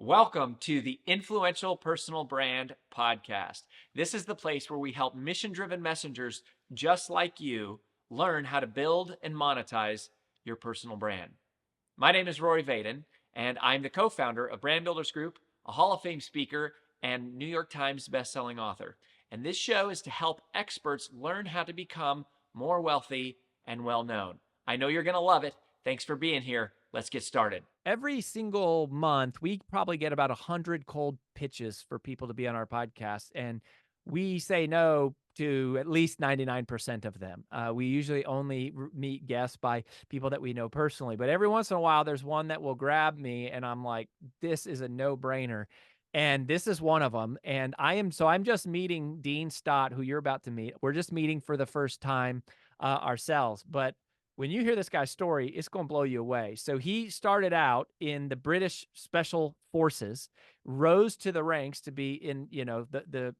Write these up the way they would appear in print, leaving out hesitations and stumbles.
Welcome to the Influential Personal Brand Podcast. This is the place where we help mission-driven messengers just like you learn how to build and monetize your personal brand. My name is Rory Vaden, and I'm the co-founder of Brand Builders Group, a Hall of Fame speaker, and New York Times bestselling author. And this show is to help experts learn how to become more wealthy and well-known. I know you're going to love it. Thanks for being here. Let's get started. Every single month, we probably get about 100 cold pitches for people to be on our podcast, and we say no to at least 99% of them. We usually only meet guests by people that we know personally, but every once in a while, there's one that will grab me, and I'm like, this is a no-brainer. And this is one of them. And I'm just meeting Dean Stott, who you're about to meet. We're just meeting for the first time ourselves, but when you hear this guy's story, it's going to blow you away. So he started out in the British Special Forces, rose to the ranks to be in, the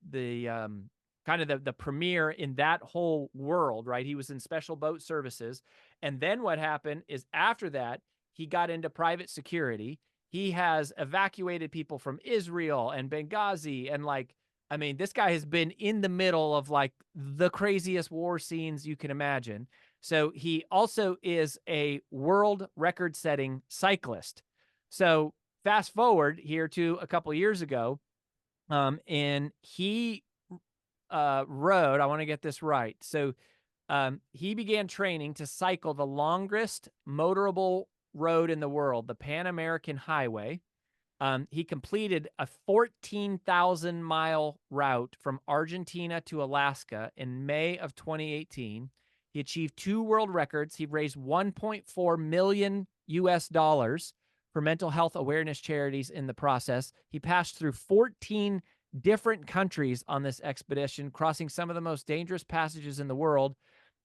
kind of the premier in that whole world, right? He was in special boat services. And then what happened is after that, he got into private security. He has evacuated people from Israel and Benghazi. And this guy has been in the middle of like the craziest war scenes you can imagine. So he also is a world record-setting cyclist. So fast forward here to a couple of years ago, and he rode, I want to get this right. So he began training to cycle the longest motorable road in the world, the Pan American Highway. He completed a 14,000-mile route from Argentina to Alaska in May of 2018. He achieved 2 world records. He raised $1.4 million for mental health awareness charities in the process. He passed through 14 different countries on this expedition, crossing some of the most dangerous passages in the world.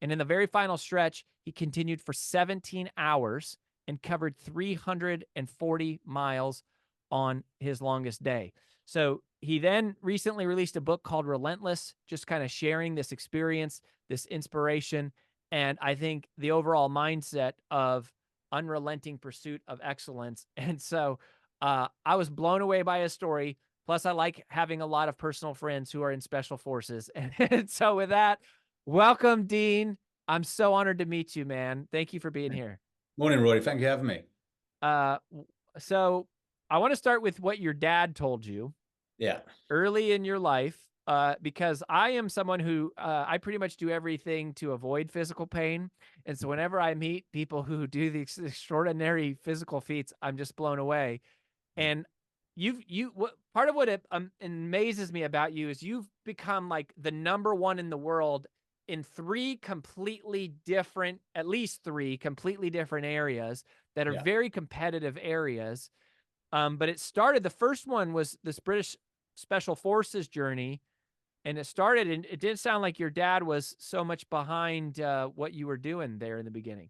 And in the very final stretch, he continued for 17 hours and covered 340 miles on his longest day. So he then recently released a book called Relentless, just kind of sharing this experience, this inspiration, and I think the overall mindset of unrelenting pursuit of excellence. And so I was blown away by his story. Plus, I like having a lot of personal friends who are in special forces. And so with that, welcome, Dean. I'm so honored to meet you, man. Thank you for being here. Morning, Rory. Thank you for having me. So I want to start with what your dad told you. Yeah. Early in your life, because I am someone who I pretty much do everything to avoid physical pain. And so whenever I meet people who do the extraordinary physical feats, I'm just blown away. And part of what amazes me about you is you've become like the #1 in the world in at least three completely different areas that are very competitive areas. But it started, the first one was this British Special Forces journey, and it didn't sound like your dad was so much behind what you were doing there in the beginning.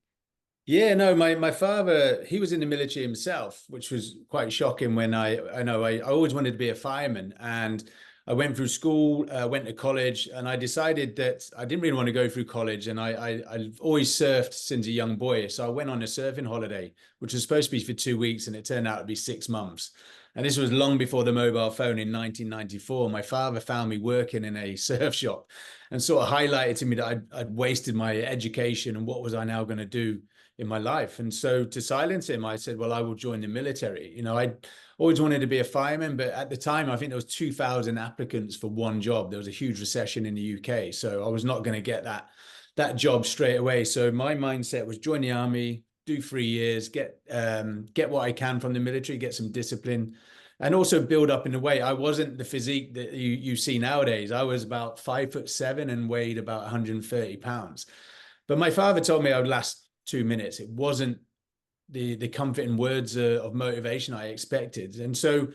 Yeah, no, my father, he was in the military himself, which was quite shocking when I always wanted to be a fireman, and I went through school, went to college, and I decided that I didn't really want to go through college, and I've always surfed since a young boy. So I went on a surfing holiday, which was supposed to be for 2 weeks, and it turned out to be 6 months. And this was long before the mobile phone in 1994. My father found me working in a surf shop and sort of highlighted to me that I'd wasted my education and what was I now going to do in my life. And so to silence him, I said, well, I will join the military. I always wanted to be a fireman, but at the time, I think there was 2,000 applicants for one job. There was a huge recession in the UK. So I was not going to get that job straight away. So my mindset was join the army, do 3 years, get what I can from the military, get some discipline, and also build up in a way. I wasn't the physique that you see nowadays. I was about 5'7" and weighed about 130 pounds. But my father told me I would last 2 minutes. It wasn't the comforting words of motivation I expected. And so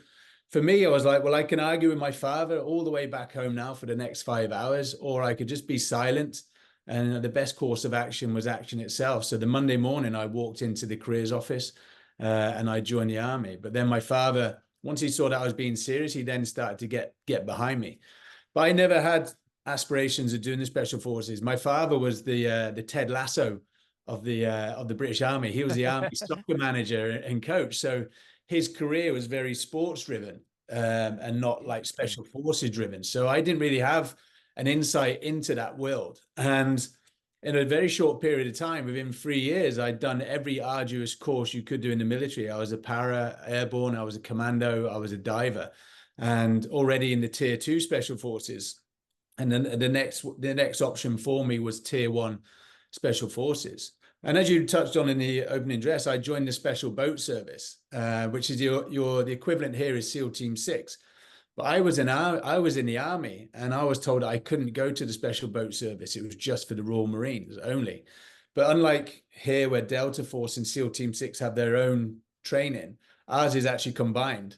for me, I was like, well, I can argue with my father all the way back home now for the next 5 hours, or I could just be silent. And the best course of action was action itself. So the Monday morning, I walked into the careers office and I joined the army. But then my father, once he saw that I was being serious, he then started to get behind me. But I never had aspirations of doing the special forces. My father was the Ted Lasso of the British Army. He was the army soccer manager and coach. So his career was very sports driven, and not like Interesting. special forces driven. So I didn't really have an insight into that world. And in a very short period of time, within 3 years, I'd done every arduous course you could do in the military. I was a para airborne, I was a commando, I was a diver, and already in the tier 2 special forces. And then the next option for me was tier 1 special forces. And as you touched on in the opening address, I joined the special boat service, which is the equivalent here is SEAL Team 6. But I was in the army, and I was told I couldn't go to the special boat service. It was just for the Royal Marines only. But unlike here, where Delta Force and SEAL Team 6 have their own training, ours is actually combined.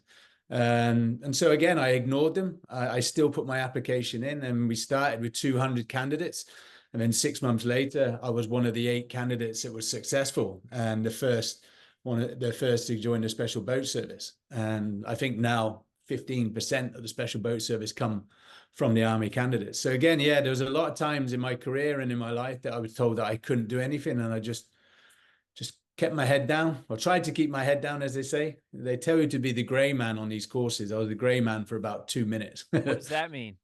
And so again, I ignored them. I still put my application in, and we started with 200 candidates. And then 6 months later, I was one of the 8 candidates that was successful, and the first to join the special boat service. And I think now 15% of the special boat service come from the army candidates. So again, yeah, there was a lot of times in my career and in my life that I was told that I couldn't do anything, and I just kept my head down, or tried to keep my head down, as they say. They tell you to be the gray man on these courses. I was the gray man for about 2 minutes. What does that mean?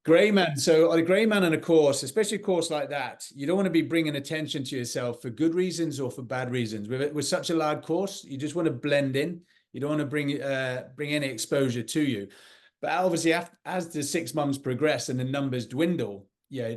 Gray man. So a gray man on a course, especially a course like that, you don't want to be bringing attention to yourself for good reasons or for bad reasons. With such a large course, you just want to blend in. You don't want to bring any exposure to you. But obviously, as the 6 months progress and the numbers dwindle, yeah,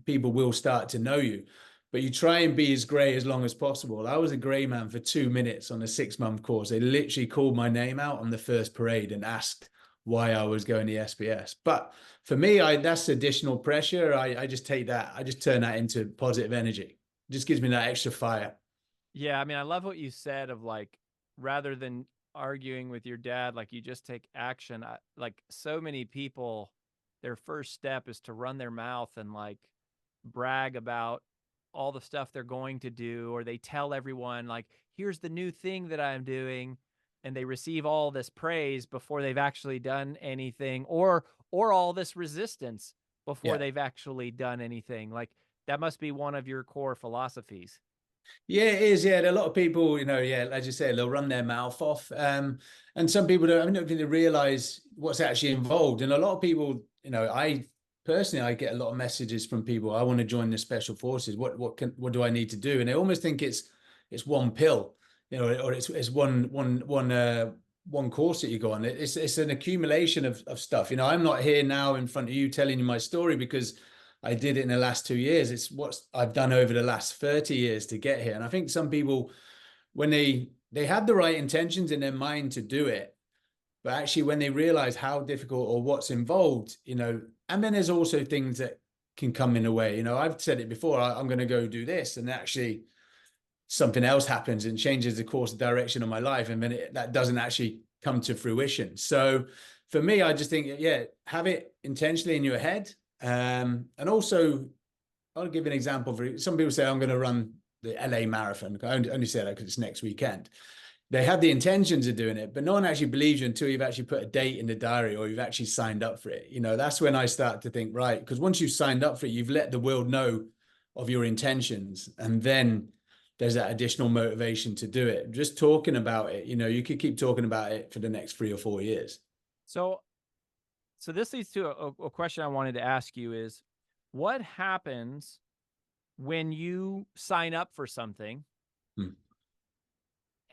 people will start to know you. But you try and be as gray as long as possible. I was a gray man for 2 minutes on a 6 month course. They literally called my name out on the first parade and asked why I was going to SBS. But for me, that's additional pressure. I just take that. I just turn that into positive energy. It just gives me that extra fire. Yeah, I mean, I love what you said of like, rather than arguing with your dad, like you just take action. Like so many people, their first step is to run their mouth and like brag about all the stuff they're going to do, or they tell everyone like, here's the new thing that I'm doing, and they receive all this praise before they've actually done anything, or all this resistance before Yeah. they've actually done anything. Like that must be one of your core philosophies. Yeah, it is. Yeah, there are a lot of people, yeah, as you say, they'll run their mouth off. And some people don't, I don't think they realize what's actually involved. And a lot of people, I personally, I get a lot of messages from people. I want to join the special forces. What do I need to do? And they almost think it's one pill, or it's one course that you go on. It's an accumulation of stuff. I'm not here now in front of you telling you my story because I did it in the last 2 years. It's what I've done over the last 30 years to get here. And I think some people, when they had the right intentions in their mind to do it, but actually when they realize how difficult or what's involved, and then there's also things that can come in the way. I've said it before, I'm going to go do this, and actually something else happens and changes the course of direction of my life, and then that doesn't actually come to fruition. So for me, I just think, yeah, have it intentionally in your head. And also, I'll give an example. For some people say I'm going to run the LA Marathon. I only say that because it's next weekend. They have the intentions of doing it, but no one actually believes you until you've actually put a date in the diary or you've actually signed up for it. That's when I start to think, right, because once you've signed up for it, you've let the world know of your intentions, and then there's that additional motivation to do it. Just talking about it, you could keep talking about it for the next 3 or 4 years. So this leads to a question I wanted to ask you is, what happens when you sign up for something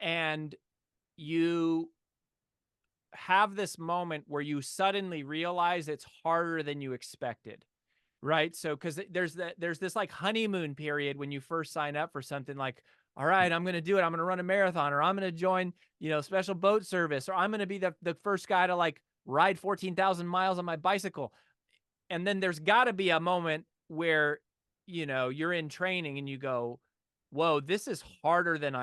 and you have this moment where you suddenly realize it's harder than you expected, right? So, because there's this like honeymoon period when you first sign up for something, like, all right, I'm going to do it. I'm going to run a marathon, or I'm going to join, special boat service, or I'm going to be the first guy to like ride 14,000 miles on my bicycle. And then there's got to be a moment where, you're in training and you go, whoa, this is harder than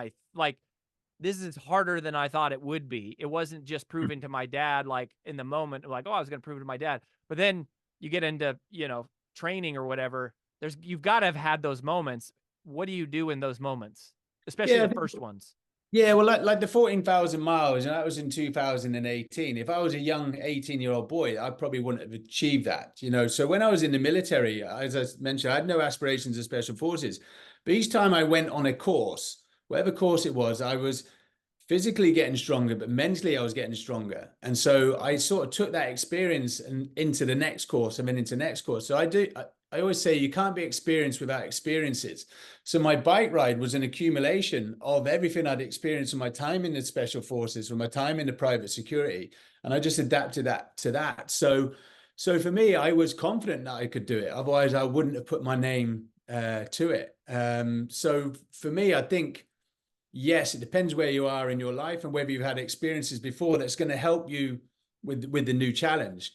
this is harder than I thought it would be. It wasn't just proving to my dad, like in the moment, like, oh, I was going to prove it to my dad. But then you get into, training or whatever. You've got to have had those moments. What do you do in those moments, especially the first ones? Yeah, well, like the 14,000 miles, and that was in 2018. If I was a young 18-year-old boy, I probably wouldn't have achieved that, So when I was in the military, as I mentioned, I had no aspirations of special forces. But each time I went on a course, whatever course it was, I was physically getting stronger, but mentally I was getting stronger. And so I sort of took that experience and into the next course and then into the next course. So I always say you can't be experienced without experiences. So my bike ride was an accumulation of everything I'd experienced in my time in the special forces, from my time in the private security. And I just adapted that to that. So for me, I was confident that I could do it. Otherwise, I wouldn't have put my name to it. So for me, I think, yes, it depends where you are in your life and whether you've had experiences before that's going to help you with the new challenge.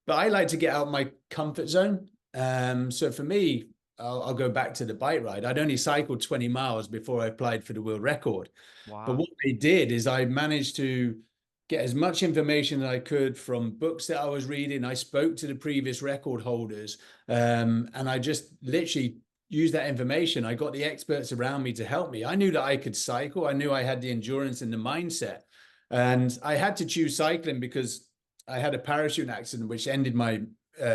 But I like to get out of my comfort zone. So for me, I'll go back to the bike ride. I'd only cycled 20 miles before I applied for the world record. But Wow. what I did is I managed to get as much information as I could from books that I was reading. I spoke to the previous record holders, and I just literally used that information. I got the experts around me to help me. I knew that I could cycle. I knew I had the endurance and the mindset. And I had to choose cycling because I had a parachute accident which ended my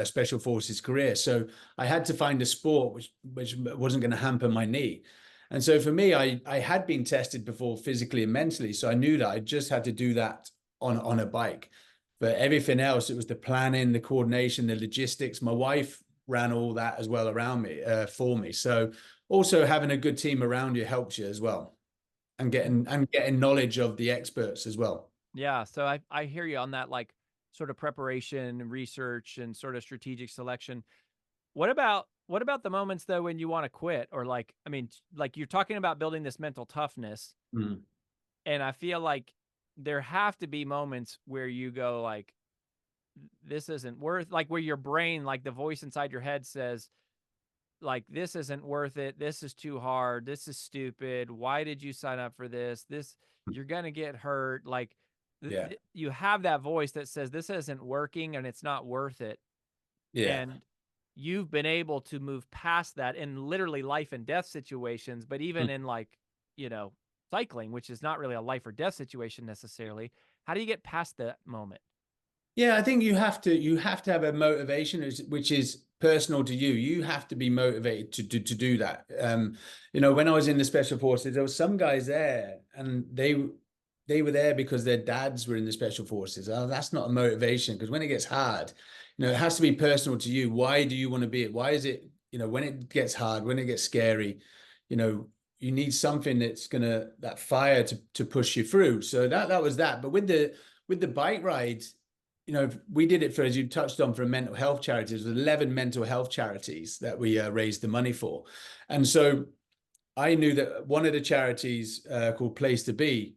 special forces career. So I had to find a sport which wasn't going to hamper my knee. And so for me, I had been tested before physically and mentally. So I knew that I just had to do that on a bike. But everything else, it was the planning, the coordination, the logistics. My wife ran all that as well around me for me. So also having a good team around you helps you as well, and getting knowledge of the experts as well. Yeah, so I hear you on that, like, sort of preparation, research, and sort of strategic selection. What about the moments though when you want to quit, or like, I mean, like you're talking about building this mental toughness, Mm. and I feel like there have to be moments where you go like, this isn't worth, like where your brain, like the voice inside your head says, like, this isn't worth it. This is too hard. This is stupid. Why did you sign up for this? You're going to get hurt. Like, Yeah. you have that voice that says this isn't working and it's not worth it. Yeah. And you've been able to move past that in literally life and death situations, but even in like, you know, cycling, which is not really a life or death situation necessarily. How do you get past that moment? Yeah, I think you have to have a motivation which is personal to you. You have to be motivated to do that. When I was in the special forces, there was some guys there, and they were there because their dads were in the special forces. Oh, that's not a motivation, because when it gets hard, it has to be personal to you. Why do you want to be it? Why is it, when it gets hard, when it gets scary, you know, you need something that's gonna that fire to push you through. So that was that. But with the bike rides, we did it for, as you touched on, for mental health charities. There's 11 mental health charities that we raised the money for. And so I knew that one of the charities called Place to Be,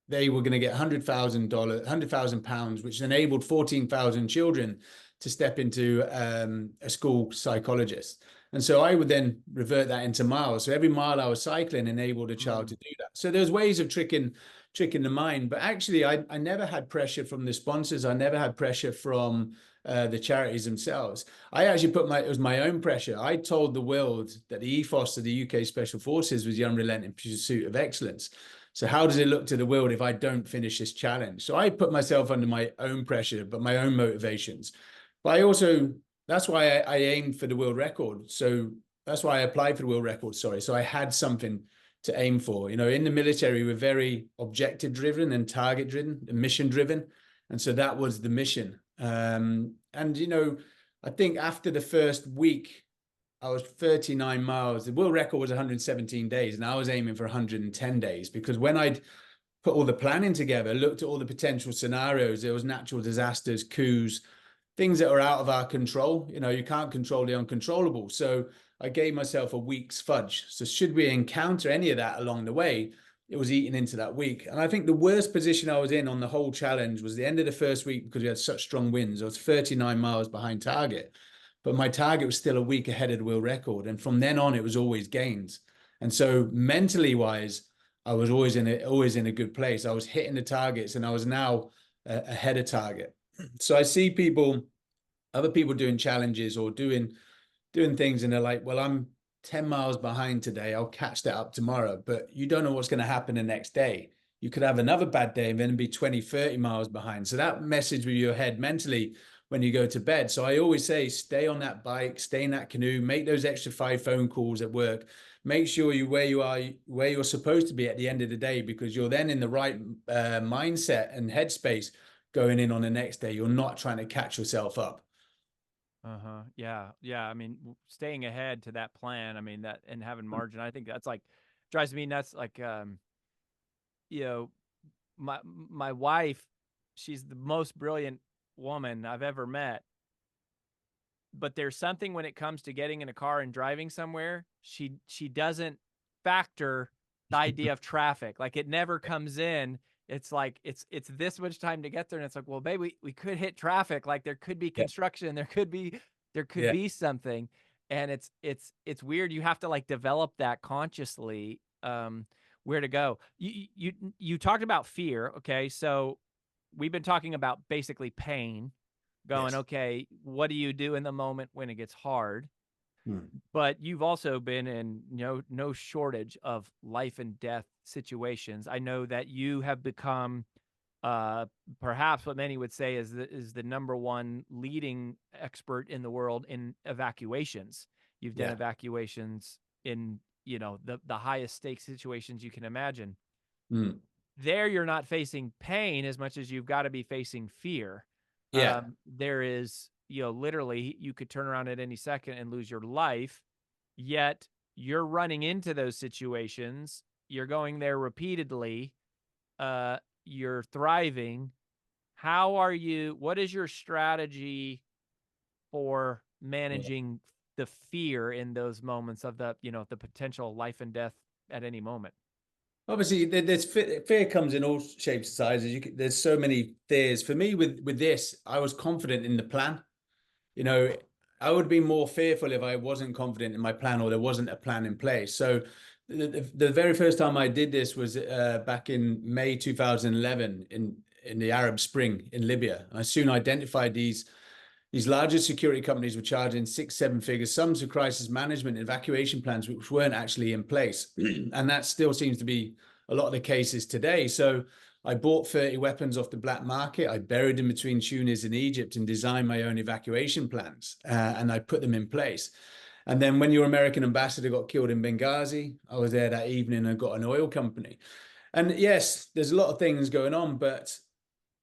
they were going to get $100,000, £100,000, which enabled 14,000 children to step into a school psychologist. And so I would then revert that into miles. So every mile I was cycling enabled a child to do that. So there's ways of tricking the mind. But actually, I never had pressure from the sponsors. I never had pressure from the charities themselves. I actually it was my own pressure. I told the world that the ethos of the UK Special Forces was the unrelenting pursuit of excellence. So how does it look to the world if I don't finish this challenge? So I put myself under my own pressure, but my own motivations. But that's why I aimed for the world record. So that's why I applied for the world record, sorry. So I had something to aim for. In the military, we're very objective driven and target driven and mission driven. And so that was the mission. I think after the first week, I was 39 miles. The world record was 117 days, and I was aiming for 110 days, because when I'd put all the planning together, looked at all the potential scenarios, there was natural disasters, coups, things that are out of our control. You can't control the uncontrollable. So I gave myself a week's fudge. So should we encounter any of that along the way, it was eaten into that week. And I think the worst position I was in on the whole challenge was the end of the first week, because we had such strong winds. I was 39 miles behind target, but my target was still a week ahead of the world record. And from then on, it was always gains. And so mentally wise, I was always in a good place. I was hitting the targets, and I was now ahead of target. So I see other people doing challenges or doing things, and they're like, well, I'm 10 miles behind today. I'll catch that up tomorrow. But you don't know what's going to happen the next day. You could have another bad day and then be 20, 30 miles behind. So that message with your head mentally when you go to bed. So I always say, stay on that bike, stay in that canoe, make those extra 5 phone calls at work, make sure where you're supposed to be at the end of the day, because you're then in the right mindset and headspace going in on the next day. You're not trying to catch yourself up. Uh-huh. Yeah. Yeah. I mean, staying ahead to that plan, I mean, that and having margin, I think that's like drives me nuts. Like, you know, my wife, she's the most brilliant woman I've ever met. But there's something when it comes to getting in a car and driving somewhere, she doesn't factor the idea of traffic. Like it never comes in. It's like it's this much time to get there, and it's like, well, babe, we could hit traffic. Like there could be Yeah. construction, there could Yeah. be something, and it's weird. You have to like develop that consciously. Where to go? You talked about fear. Okay, so we've been talking about basically pain, going, Yes. okay, what do you do in the moment when it gets hard? Hmm. But you've also been in no shortage of life and death situations. I know that you have become uh, perhaps what many would say is the number one leading expert in the world in evacuations. You've done Yeah. evacuations in the highest stakes situations you can imagine. Hmm. There, you're not facing pain as much as you've got to be facing fear. Yeah. There is, literally, you could turn around at any second and lose your life. Yet you're running into those situations. You're going there repeatedly. You're thriving. What is your strategy for Yeah. managing the fear in those moments of the potential life and death at any moment? Obviously, there's fear comes in all shapes and sizes. There's so many fears. For me, with this, I was confident in the plan. You know, I would be more fearful if I wasn't confident in my plan or there wasn't a plan in place. So the very first time I did this was back in May 2011 in the Arab Spring in Libya. I soon identified these larger security companies were charging 6, 7 figures sums for crisis management evacuation plans, which weren't actually in place. And that still seems to be a lot of the cases today. So I bought 30 weapons off the black market. I buried them between Tunis and Egypt and designed my own evacuation plans. And I put them in place. And then when your American ambassador got killed in Benghazi, I was there that evening and got an oil company. And yes, there's a lot of things going on, but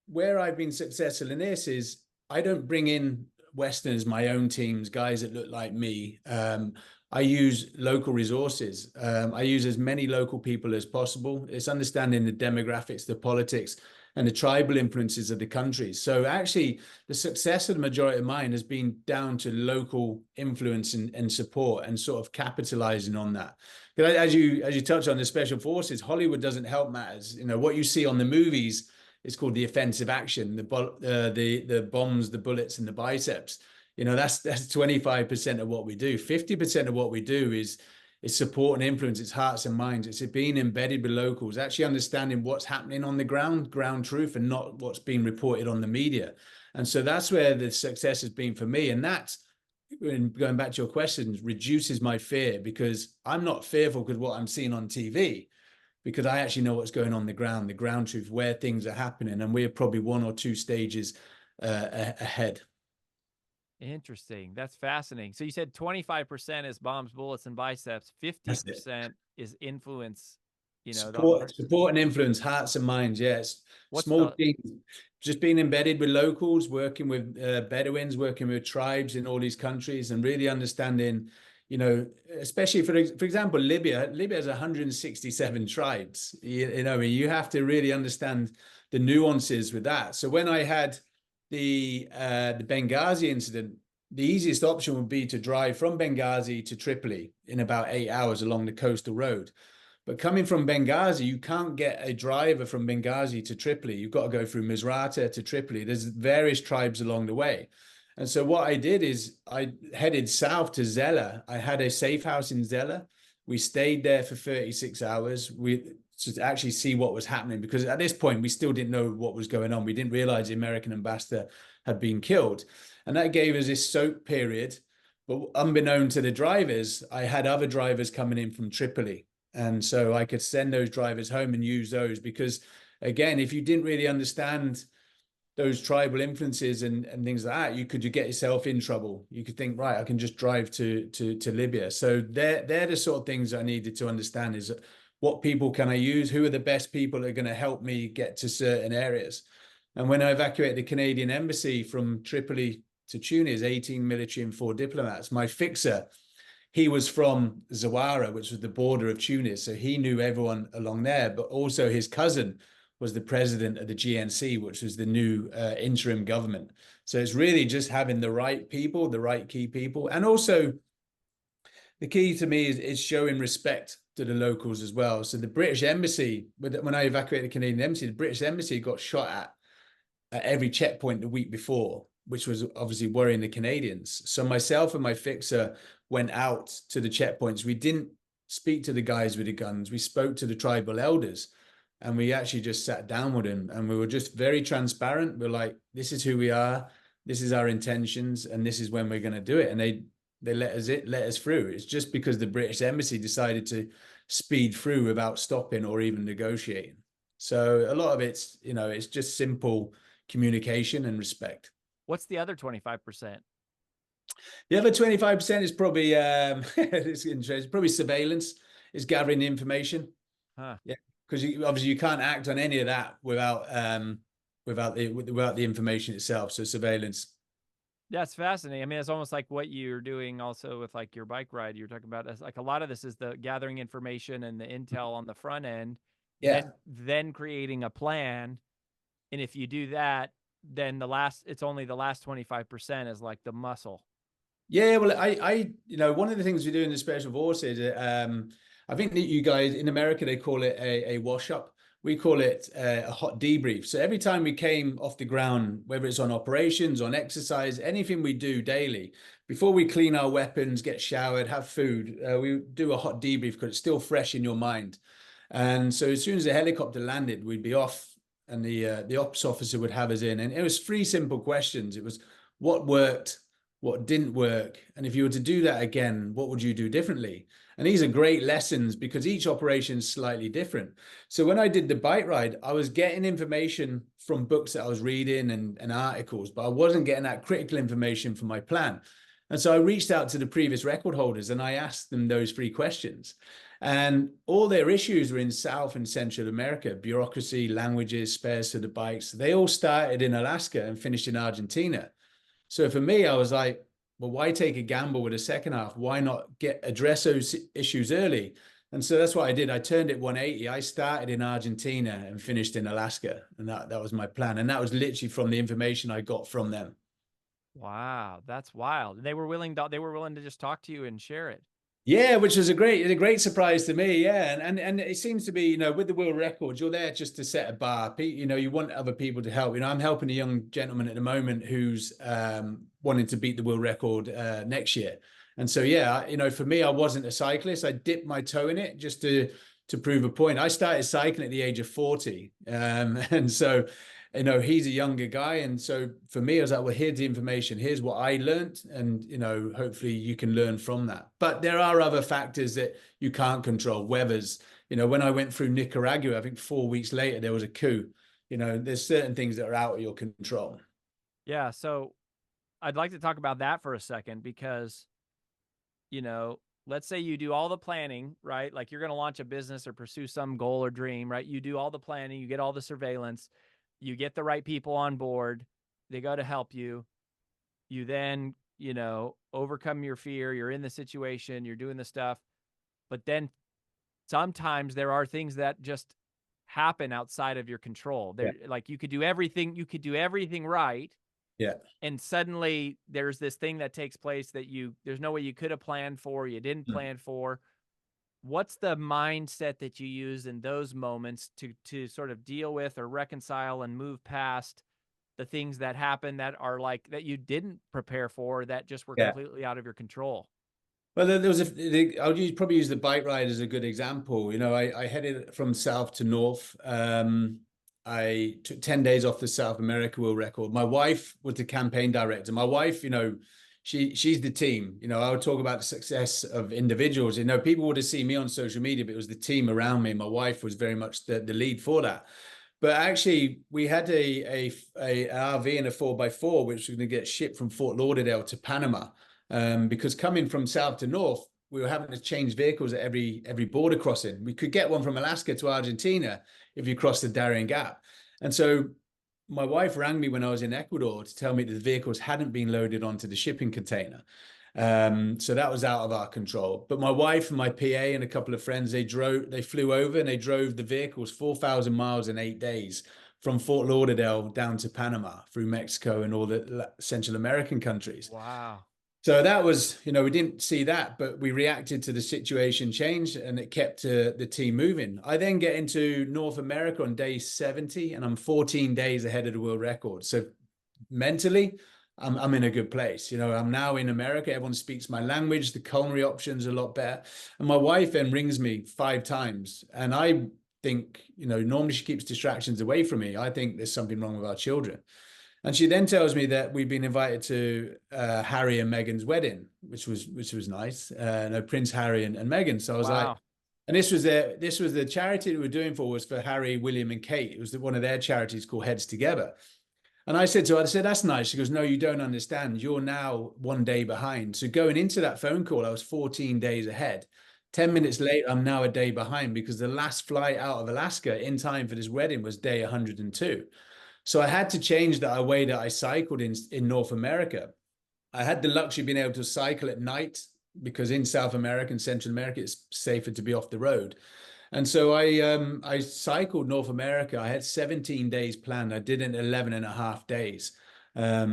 where I've been successful in this is I don't bring in Westerners, my own teams, guys that look like me. I use local resources. I use as many local people as possible. It's understanding the demographics, the politics, and the tribal influences of the countries. So actually, the success of the majority of mine has been down to local influence and support and sort of capitalizing on that. Because as you touch on the special forces, Hollywood doesn't help matters. You know, what you see on the movies, it's called the offensive action, the bombs, the bullets, and the biceps. You know, that's 25% of what we do. 50% of what we do is support and influence. It's hearts and minds. It's being embedded with locals, actually understanding what's happening on the ground truth, and not what's being reported on the media. And so that's where the success has been for me. And that, going back to your questions, reduces my fear, because I'm not fearful because what I'm seeing on TV, because I actually know what's going on the ground truth, where things are happening, and we're probably 1 or 2 stages ahead. Interesting. That's fascinating. So you said 25% is bombs, bullets, and biceps. That's it. 50% is influence. Support and influence, hearts and minds. Yes, What's small the teams, just being embedded with locals, working with Bedouins, working with tribes in all these countries, and really understanding. You know, especially for example, Libya. Libya has 167 tribes. You have to really understand the nuances with that. So when I had the Benghazi incident, the easiest option would be to drive from Benghazi to Tripoli in about 8 hours along the coastal road. But coming from Benghazi, you can't get a driver from Benghazi to Tripoli. You've got to go through Misrata to Tripoli. There's various tribes along the way. And so what I did is I headed south to Zella. I had a safe house in Zella. We stayed there for 36 hours. To actually see what was happening, because at this point we still didn't know what was going on. We didn't realize the American ambassador had been killed. And that gave us this soak period. But unbeknown to the drivers, I had other drivers coming in from Tripoli. And so I could send those drivers home and use those, because again, if you didn't really understand those tribal influences and things like that, you could get yourself in trouble. You could think, right, I can just drive to Libya. So they're the sort of things I needed to understand is what people can I use? Who are the best people that are going to help me get to certain areas? And when I evacuated the Canadian embassy from Tripoli to Tunis, 18 military and 4 diplomats, my fixer, he was from Zawara, which was the border of Tunis. So he knew everyone along there, but also his cousin was the president of the GNC, which was the new interim government. So it's really just having the right people, the right key people. And also the key to me is showing respect to the locals as well. So the British embassy, when I evacuated the Canadian embassy, the British embassy got shot at every checkpoint the week before, which was obviously worrying the Canadians. So myself and my fixer went out to the checkpoints. We didn't speak to the guys with the guns. We spoke to the tribal elders, and we actually just sat down with them, and we were just very transparent. We're like, this is who we are, this is our intentions, and this is when we're going to do it. And they let us through. It's just because the British embassy decided to speed through without stopping or even negotiating. So a lot of it's, it's just simple communication and respect. What's the other 25%? The other 25% is probably it's interesting. Probably surveillance, is gathering the information. Huh. Yeah, because obviously you can't act on any of that without the information itself. So surveillance. That's fascinating. I mean, it's almost like what you're doing also with like your bike ride. You're talking about like a lot of this is the gathering information and the intel on the front end, Yeah. then creating a plan. And if you do that, then it's only the last 25% is like the muscle. Yeah, well, one of the things we do in the special forces, I think that you guys in America, they call it a wash up. We call it a hot debrief. So every time we came off the ground, whether it's on operations, on exercise, anything we do daily, before we clean our weapons, get showered, have food, we do a hot debrief because it's still fresh in your mind. And so as soon as the helicopter landed, we'd be off, and the ops officer would have us in. And it was 3 simple questions. It was what worked, what didn't work, and if you were to do that again, what would you do differently? And these are great lessons because each operation is slightly different. So when I did the bike ride, I was getting information from books that I was reading and articles, but I wasn't getting that critical information for my plan. And so I reached out to the previous record holders and I asked them those 3 questions. And all their issues were in South and Central America: bureaucracy, languages, spares for the bikes. They all started in Alaska and finished in Argentina. So for me, I was like, well, why take a gamble with a second half? Why not address those issues early? And so that's what I did. I turned it 180. I started in Argentina and finished in Alaska. And that was my plan. And that was literally from the information I got from them. Wow, that's wild. They were willing to just talk to you and share it. Yeah, which was a great surprise to me. Yeah, and it seems to be, with the world records, you're there just to set a bar. You want other people to help. I'm helping a young gentleman at the moment who's wanting to beat the world record next year. And so, yeah, for me, I wasn't a cyclist. I dipped my toe in it just to prove a point. I started cycling at the age of 40, and so. He's a younger guy. And so for me, I was like, well, here's the information. Here's what I learned. And, hopefully you can learn from that. But there are other factors that you can't control. Weathers, when I went through Nicaragua, I think 4 weeks later, there was a coup. There's certain things that are out of your control. Yeah. So I'd like to talk about that for a second because, let's say you do all the planning, right? Like you're going to launch a business or pursue some goal or dream, right? You do all the planning, you get all the surveillance, you get the right people on board, they go to help you. You then, overcome your fear. You're in the situation, you're doing the stuff. But then sometimes there are things that just happen outside of your control. Like you could do everything right. Yeah. And suddenly there's this thing that takes place that there's no way you could have planned for, you didn't plan for. What's the mindset that you use in those moments to sort of deal with or reconcile and move past the things that happen that are like that you didn't prepare for, that just were completely out of your control? Well, there was I'll probably use the bike ride as a good example. I headed from south to north. I took 10 days off the South America World Record. My wife was the campaign director. My wife, she's the team. I would talk about the success of individuals. People would have seen me on social media, but it was the team around me. My wife was very much the lead for that. But actually, we had a RV and a 4x4, which was going to get shipped from Fort Lauderdale to Panama. Because coming from south to north, we were having to change vehicles at every border crossing. We could get one from Alaska to Argentina if you cross the Darien Gap. And so my wife rang me when I was in Ecuador to tell me that the vehicles hadn't been loaded onto the shipping container. So that was out of our control. But my wife and my PA and a couple of friends, they flew over and they drove the vehicles 4,000 miles in 8 days from Fort Lauderdale down to Panama through Mexico and all the Central American countries. Wow. So that was, we didn't see that, but we reacted to the situation change and it kept the team moving. I then get into North America on day 70 and I'm 14 days ahead of the world record. So mentally, I'm in a good place. I'm now in America. Everyone speaks my language. The culinary options are a lot better. And my wife then rings me 5 times. And I think, normally she keeps distractions away from me. I think there's something wrong with our children. And she then tells me that we've been invited to Harry and Meghan's wedding, which was nice. No, Prince Harry and Meghan. So I was like, and this was the charity that we were doing was for Harry, William, and Kate. It was one of their charities called Heads Together. And I said to her, that's nice. She goes, no, you don't understand. You're now 1 day behind. So going into that phone call, I was 14 days ahead. 10 minutes later, I'm now a day behind because the last flight out of Alaska in time for this wedding was day 102. So I had to change the way that I cycled in North America. I had the luxury of being able to cycle at night because in South America and Central America, it's safer to be off the road. And so I cycled North America. I had 17 days planned. I did it in 11 and a half days. I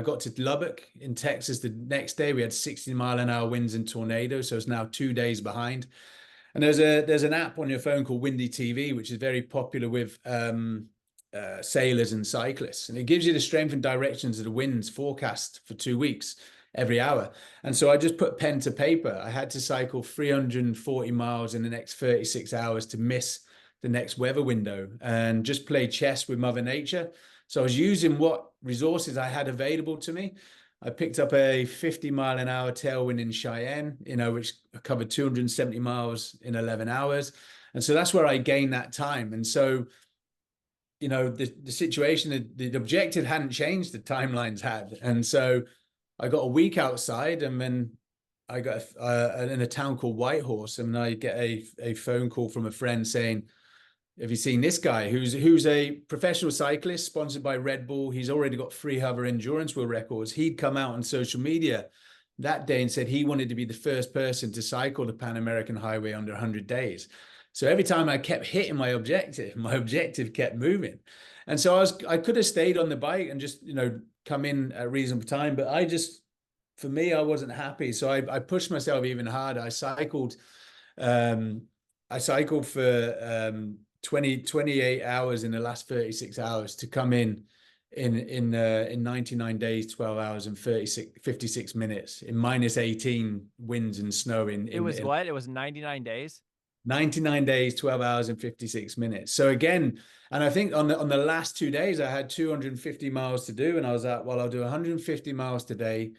got to Lubbock in Texas the next day. We had 60-mile-an-hour winds and tornadoes. So it's now 2 days behind. And there's an app on your phone called Windy TV, which is very popular with sailors and cyclists. And it gives you the strength and directions of the winds forecast for 2 weeks every hour. And so I just put pen to paper. I had to cycle 340 miles in the next 36 hours to miss the next weather window and just play chess with Mother Nature. So I was using what resources I had available to me. I picked up a 50-mile-an-hour tailwind in Cheyenne, which covered 270 miles in 11 hours. And so that's where I gained that time. And so the situation, the objective hadn't changed, the timelines had. And so I got a week outside and then I got in a town called Whitehorse and I get a phone call from a friend saying, have you seen this guy who's a professional cyclist sponsored by Red Bull? He's already got 3 other endurance world records. He'd come out on social media that day and said he wanted to be the first person to cycle the Pan American Highway under 100 days. So every time I kept hitting my objective kept moving. And so I could have stayed on the bike and just, come in at a reasonable time, but for me, I wasn't happy. So I pushed myself even harder. I cycled for 28 hours in the last 36 hours to come in 99 days, 12 hours and 56 minutes in minus 18 winds and snow it was 99 days? 99 days, 12 hours and 56 minutes. So again, and I think on the last 2 days, I had 250 miles to do. And I was like, well, I'll do 150 miles today.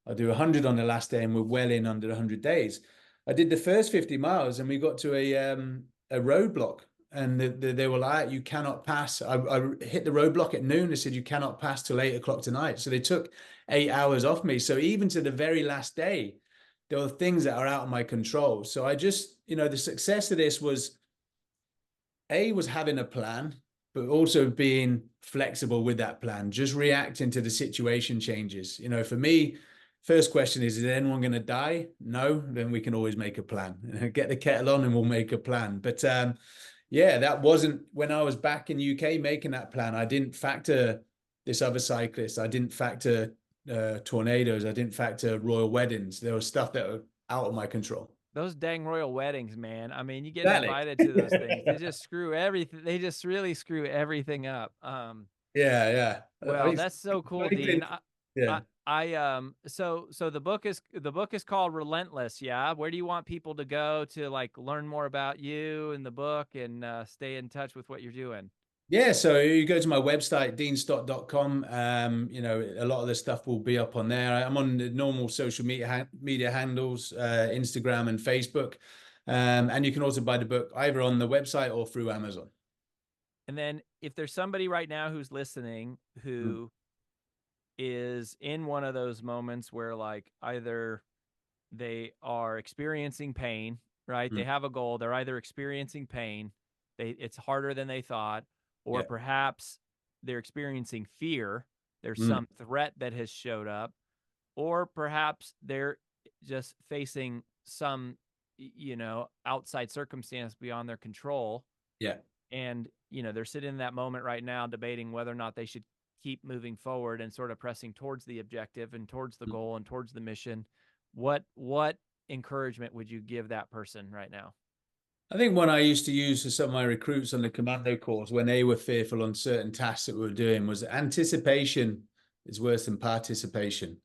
I'll do 100 on the last day and we're well in under 100 days. I did the first 50 miles and we got to a roadblock and they were like, you cannot pass. I hit the roadblock at noon. They said, you cannot pass till 8 o'clock tonight. So they took 8 hours off me. So even to the very last day, there were things that are out of my control. So I just, the success of this was having a plan, but also being flexible with that plan, just reacting to the situation changes. For me, first question is anyone going to die? No, then we can always make a plan. Get the kettle on and we'll make a plan. But that wasn't when I was back in UK making that plan. I didn't factor this other cyclist. I didn't factor tornadoes. I didn't factor royal weddings. There was stuff that were out of my control. Those dang royal weddings, man. I mean, you get invited to those things. They just screw everything. They just really screw everything up. Yeah. Well, that's so cool, Dean. So the book is called Relentless. Yeah. Where do you want people to go to learn more about you and the book and stay in touch with what you're doing? Yeah, so you go to my website, deanstott.com. A lot of the stuff will be up on there. I'm on the normal social media handles, Instagram and Facebook. And you can also buy the book either on the website or through Amazon. And then if there's somebody right now who's listening Mm. who is in one of those moments where like either they are experiencing pain, right? They Mm. have a goal, they're either experiencing pain, it's harder than they thought, or Yeah. perhaps they're experiencing fear. There's Mm. some threat that has showed up, or perhaps they're just facing some outside circumstance beyond their control, Yeah. and they're sitting in that moment right now debating whether or not they should keep moving forward and sort of pressing towards the objective and towards the Mm. goal and towards the mission. What encouragement would you give that person right now? I think one I used to use for some of my recruits on the commando course when they were fearful on certain tasks that we were doing was anticipation is worse than participation.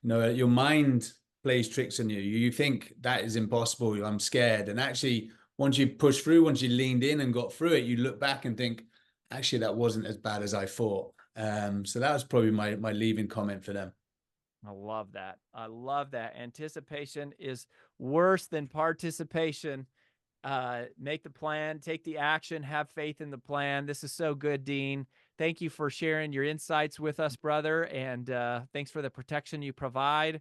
Your mind plays tricks on you. You think that is impossible. I'm scared. And actually, once you push through, once you leaned in and got through it, you look back and think, actually, that wasn't as bad as I thought. So that was probably my leaving comment for them. I love that. I love that. Anticipation is worse than participation. Make the plan, take the action, have faith in the plan. This is so good, Dean. Thank you for sharing your insights with us, brother. And thanks for the protection you provide,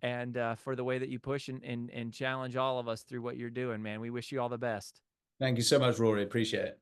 and for the way that you push and challenge all of us through what you're doing, man. We wish you all the best. Thank you so much, Rory. Appreciate it.